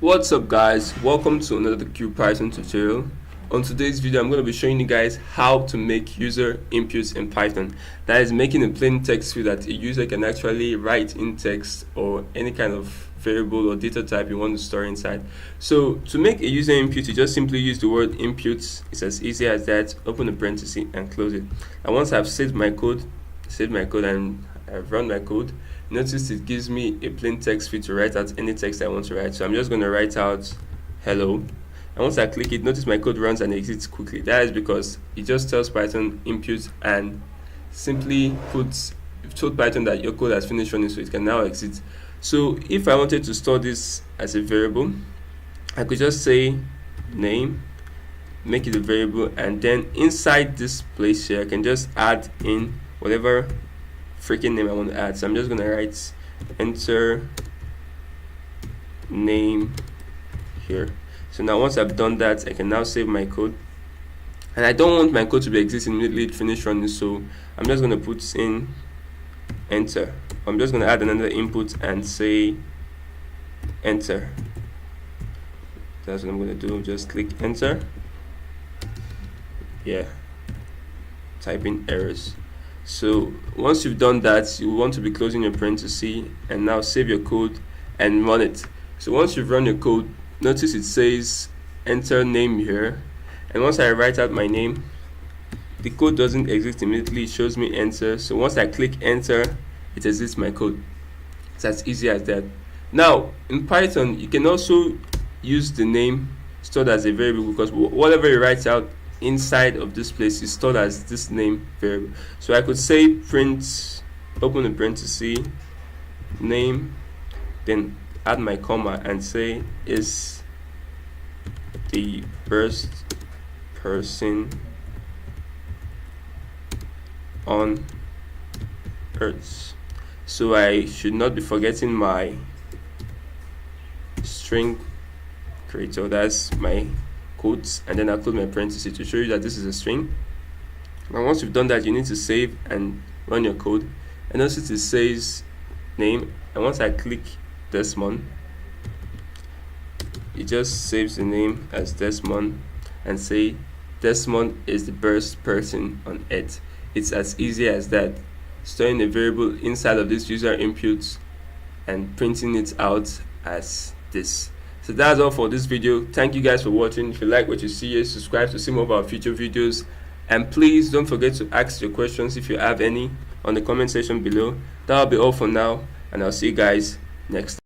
What's up guys, welcome to another Qpython tutorial. On today's video I'm going to be showing you guys how to make user inputs in Python. That is making a plain text field that a user can actually write in text or any kind of variable or data type you want to store inside. So to make a user input, you just simply use the word inputs. It's as easy as that. Open a parenthesis and close it. And once I've saved my code and I've run my code, notice it gives me a plain text field to write out any text I want to write. So I'm just going to write out hello, and once I click it, notice my code runs and exits quickly. That is because it just tells Python input and simply told Python that your code has finished running, so it can now exit. So if I wanted to store this as a variable, I could just say name, make it a variable, and then inside this place here I can just add in whatever freaking name I want to add. So I'm just going to write enter name here. So now once I've done that, I can now save my code, and I don't want my code to be exiting immediately it finished running, so I'm just going to put in enter. I'm just going to add another input and say enter. That's what I'm going to do. Just click enter. Yeah, type in errors. So once you've done that, you want to be closing your parenthesis and now save your code and run it. So once you've run your code, notice it says enter name here, and once I write out my name, the code doesn't exit immediately, it shows me enter. So once I click enter, it exits my code. It's as easy as that. Now in Python, you can also use the name stored as a variable, because whatever you write out inside of this place is stored as this name variable. So I could say print, open a parenthesis, name, then add my comma and say is the first person on earth. So I should not be forgetting my string creator, that's my quotes, and then I'll close my parenthesis to show you that this is a string. Now once you've done that, you need to save and run your code, and notice it says name, and once I click TechMond, it just saves the name as TechMond and say TechMond is the first person on earth. It's as easy as that. Storing a variable inside of this user inputs and printing it out as this. So that's all for this video. Thank you guys for watching. If you like what you see here, subscribe to see more of our future videos, and please don't forget to ask your questions if you have any on the comment section below. That'll be all for now, and I'll see you guys next time.